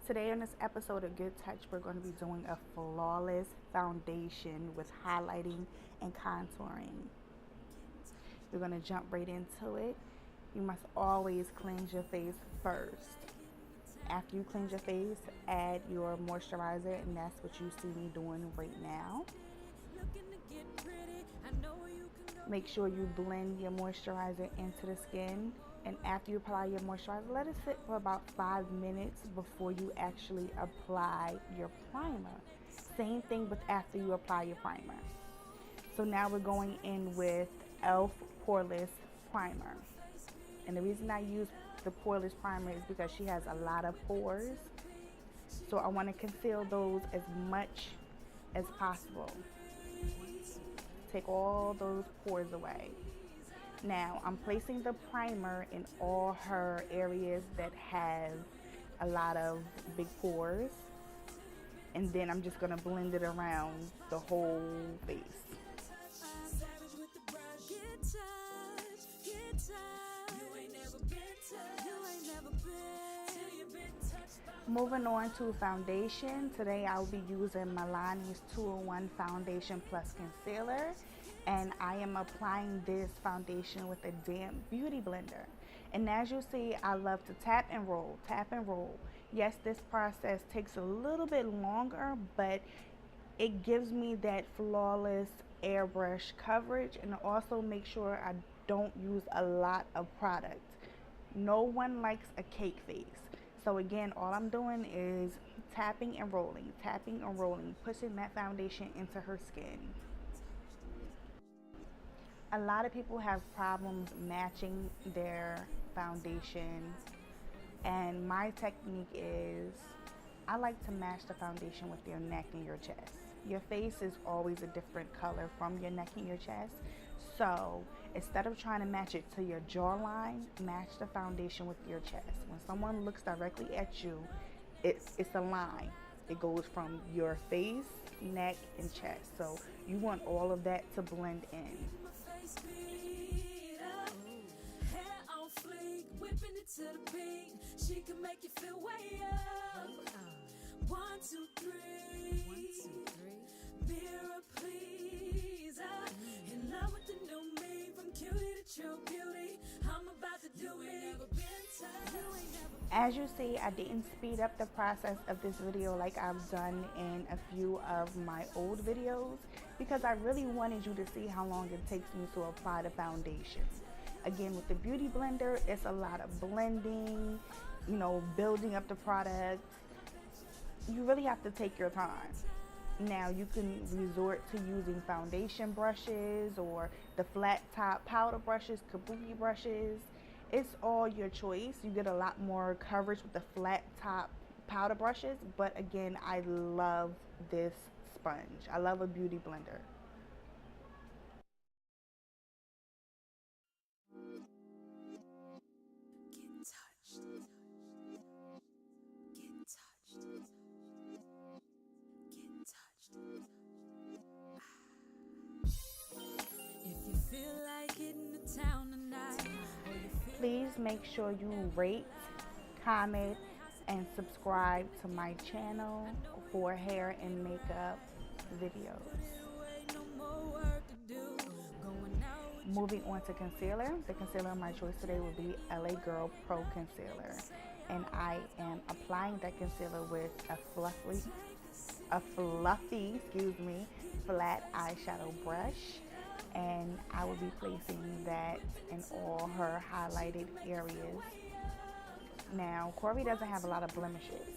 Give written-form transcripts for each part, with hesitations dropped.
Today on this episode of Good Touch, we're going to be doing a flawless foundation with highlighting and contouring. We're going to jump right into it. You must always cleanse your face first. After you cleanse your face, add your moisturizer, and that's what you see me doing right now. Make sure you blend your moisturizer into the skin, and after you apply your moisturizer, let it sit for about 5 minutes before you actually apply your primer. Same thing with after you apply your primer. So now we're going in with e.l.f. Poreless Primer. And the reason I use the Poreless Primer is because she has a lot of pores. So I want to conceal those as much as possible. Take all those pores away. Now I'm placing the primer in all her areas that have a lot of big pores, and then I'm just going to blend it around the whole face. Moving on to foundation, today I'll be using Milani's 2-in-1 Foundation Plus Concealer, and I am applying this foundation with a damp beauty blender. And as you see, I love to tap and roll, tap and roll. Yes, this process takes a little bit longer, but it gives me that flawless airbrush coverage, and also make sure I don't use a lot of product. No one likes a cake face. So again, all I'm doing is tapping and rolling, pushing that foundation into her skin. A lot of people have problems matching their foundation, and my technique is I like to match the foundation with your neck and your chest. Your face is always a different color from your neck and your chest. So instead of trying to match it to your jawline, match the foundation with your chest. When someone looks directly at you, it's a line. It goes from your face, neck, and chest. So you want all of that to blend in. She can make you feel way up. 1, 2, 3. 1, 2, 3. Mirror, please. In love with the new me, from cutie to true beauty. I'm about to do it. As you see, I didn't speed up the process of this video like I've done in a few of my old videos, because I really wanted you to see how long it takes me to apply the foundation. Again, with the beauty blender, it's a lot of blending, building up the product. You really have to take your time. Now you can resort to using foundation brushes or the flat top powder brushes, kabuki brushes. It's all your choice. You get a lot more coverage with the flat top powder brushes, but again, I love this sponge. I love a beauty blender. Please make sure you rate, comment, and subscribe to my channel for hair and makeup videos. Moving on to concealer. The concealer of my choice today will be LA Girl Pro Concealer. And I am applying that concealer with a fluffy, flat eyeshadow brush. And I will be placing that in all her highlighted areas. Now, Corey doesn't have a lot of blemishes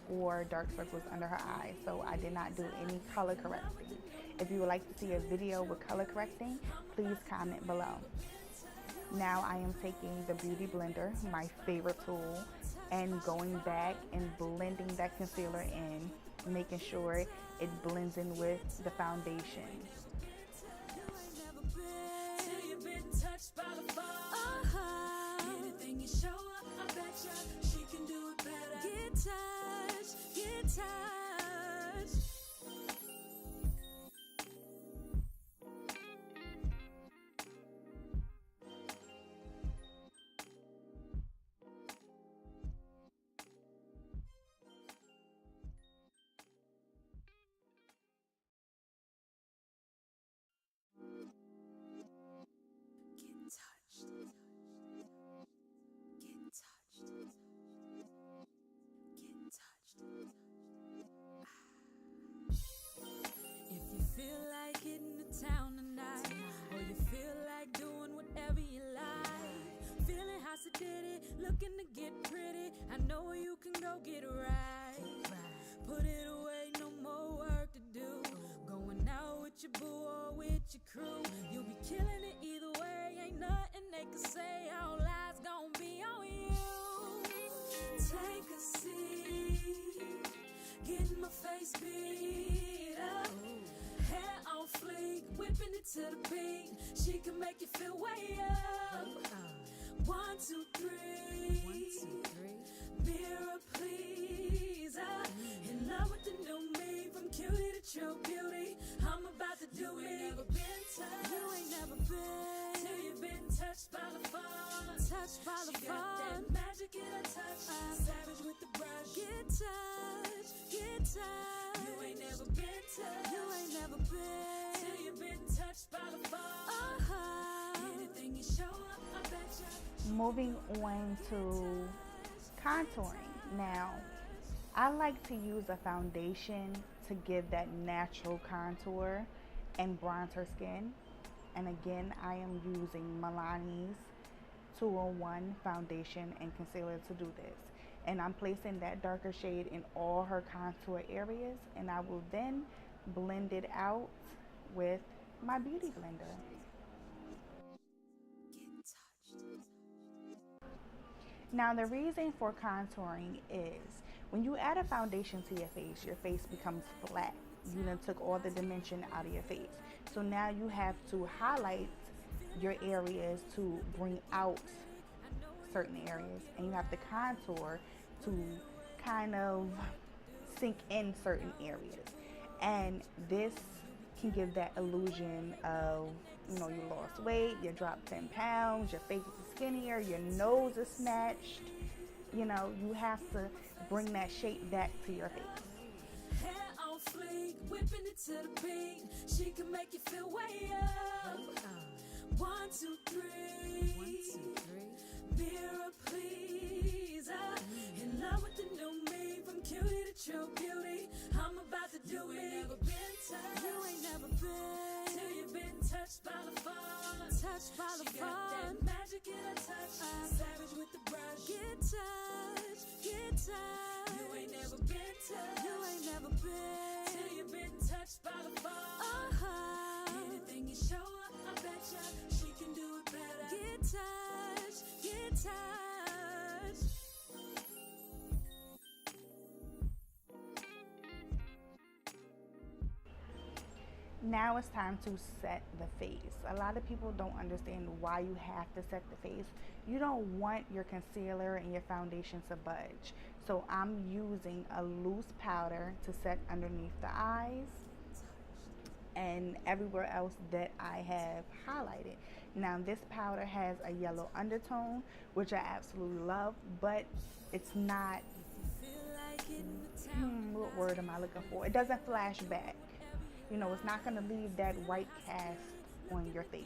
or dark circles under her eyes, so I did not do any color correcting. If you would like to see a video with color correcting, please comment below. Now I am taking the beauty blender, my favorite tool, and going back and blending that concealer in, making sure it blends in with the foundation. Anything you show up, I betcha she can do it better. Get touched, get touched. my face beat up. Hair on fleek, whipping it to the beat. She can make you feel way up. 1, 2, 3. 1, 2, 3. Mirror, please. In love with the new me, from cutie to true beauty. I'm about to do it. Never been touched. You ain't never been. Till you've been touched by LaFone. Touched by LaFone. She got that magic in her touch. Savage with the brush. Get touched, get touched. You ain't never been touched. You ain't never been. Till you've been touched by LaFone. Anything you show up, I betcha. Moving on to contouring. Now, I like to use a foundation to give that natural contour and bronze her skin. And again, I am using Milani's 201 foundation and concealer to do this. And I'm placing that darker shade in all her contour areas, and I will then blend it out with my beauty blender. Now, the reason for contouring is when you add a foundation to your face becomes flat. You done took all the dimension out of your face. So now you have to highlight your areas to bring out certain areas, and you have to contour to kind of sink in certain areas. And this can give that illusion of, you know, you lost weight, you dropped 10 pounds, your face is skinnier, your nose is snatched. You know, you have to bring that shape back to your face. Hair on fleek, whipping it to the beat. She can make you feel way up. 1, 2, 3. 1, 2, 3. Mirror, please. In love with the new me, from cutie to true beauty. I'm about to do it. Never been touched. You ain't never been. Till you've been touched by LaFone. Touched by LaFone. She got that magic in her touch. Savage with the brush. Get touched, get touched. You ain't never been touched. You ain't never been. Till you've been touched by LaFone. Anything you show up, I betcha she can do it better. Get touched, get touched. Now it's time to set the face. A lot of people don't understand why you have to set the face. You don't want your concealer and your foundation to budge. So I'm using a loose powder to set underneath the eyes and everywhere else that I have highlighted. Now this powder has a yellow undertone, which I absolutely love, but it's not, what word am I looking for? It doesn't flash back. You know, it's not going to leave that white cast on your face.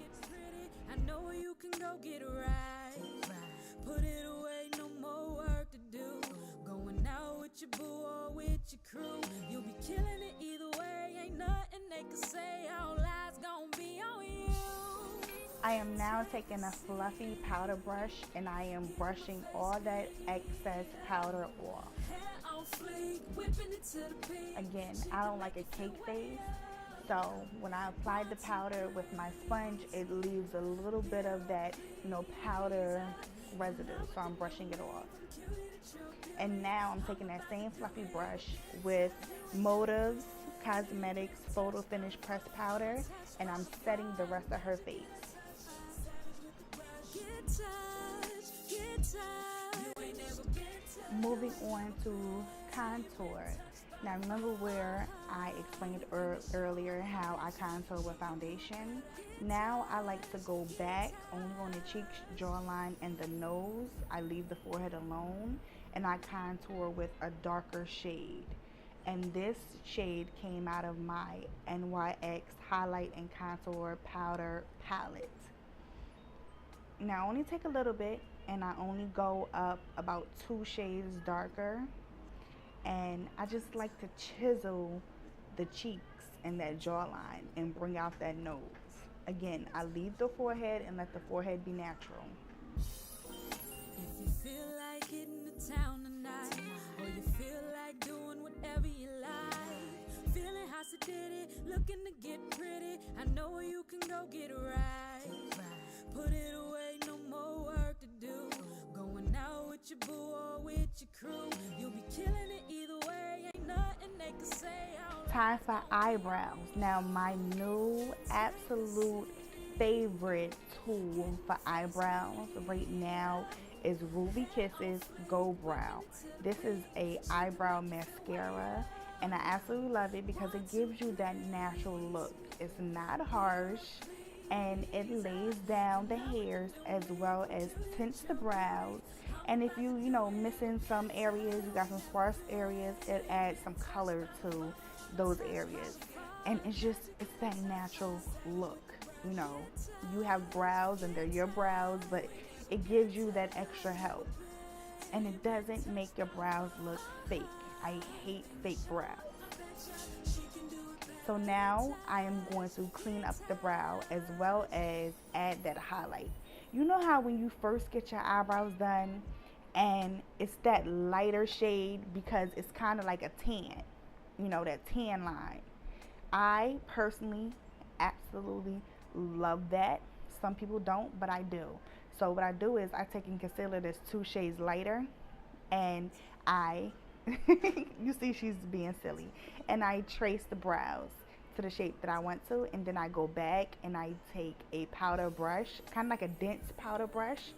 I know you can go get it right. Put it away, no more work to do. Going out with your boo or with your crew. You'll be killing it either way. Ain't nothing they can say. All eyes gonna be on you. I am now taking a fluffy powder brush and I am brushing all that excess powder off. Again, I don't like a cake face. So when I apply the powder with my sponge, it leaves a little bit of that, you know, powder residue. So I'm brushing it off. And now I'm taking that same fluffy brush with Motives Cosmetics Photo Finish Pressed Powder, and I'm setting the rest of her face. Moving on to contour. Now remember where I explained earlier how I contour with foundation? Now I like to go back only on the cheeks, jawline, and the nose. I leave the forehead alone and I contour with a darker shade. And this shade came out of my NYX Highlight and Contour Powder Palette. Now I only take a little bit and I only go up about 2 shades darker. And I just like to chisel the cheeks and that jawline and bring out that nose. Again, I leave the forehead and let the forehead be natural. If you feel like hitting the town tonight, or you feel like doing whatever you like, feeling how she did it, looking to get pretty, I know you can go get it right. Put it away, no more work to do. Going out with your boo or with your crew. You'll be killing it either way. Ain't nothing they can time for eyebrows. Now, my new absolute favorite tool for eyebrows right now is Ruby Kisses Go Brow. This is a eyebrow mascara, and I absolutely love it because it gives you that natural look. It's not harsh, and it lays down the hairs as well as tints the brows. And if you missing some areas, you got some sparse areas, it adds some color to those areas. And it's that natural look. You have brows and they're your brows, but it gives you that extra help. And it doesn't make your brows look fake. I hate fake brows. So now I am going to clean up the brow as well as add that highlight. You know how when you first get your eyebrows done and it's that lighter shade because it's kind of like a tan, that tan line. I personally absolutely love that. Some people don't, but I do. So what I do is I take a concealer that's 2 shades lighter, and you see she's being silly, and I trace the brows to the shape that I want to, and then I go back and I take a powder brush, kind of like a dense powder brush,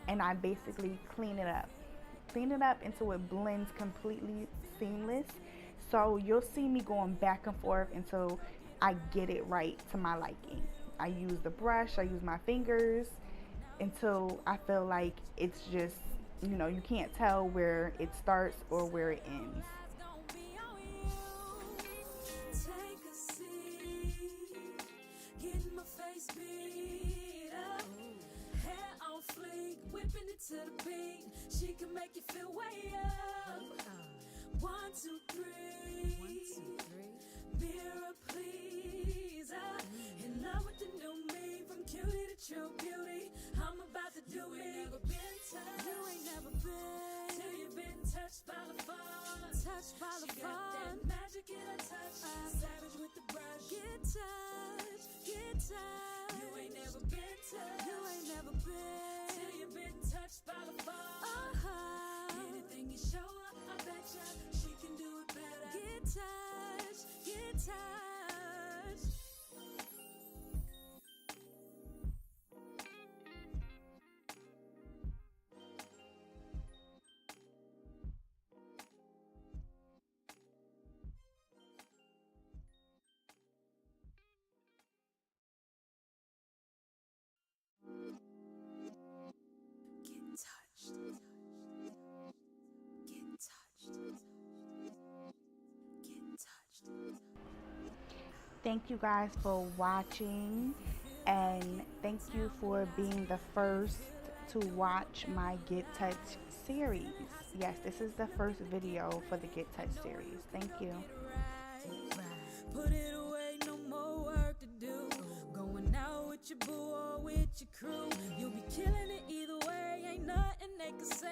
and I basically clean it up until it blends completely seamless. So you'll see me going back and forth until I get it right to my liking. I use the brush, I use my fingers until I feel like it's just, you can't tell where it starts or where it ends. Whipping it to the beat, she can make you feel way up. 1, 2, 3. 1, 2, 3. Mirror pleaser, in love with the new me, from cutie to true beauty. I'm about to do it. Never been touched. You ain't never been till you've been touched by LaFone. Touched by LaFone. She got that magic in her touch. Savage with the brush. Get touched, get touched. You ain't never been touched. You ain't never been till you've been touched by LaFone. Anything you show her, I betcha she can do it better. Get touched, get touched. Thank you guys for watching, and thank you for being the first to watch my Get Touched series. Yes, this is the first video for the Get Touched series. Thank you. Put it away, no more work to do. Going out with your boo or with your crew. You'll be killing it either way, ain't nothing they can say.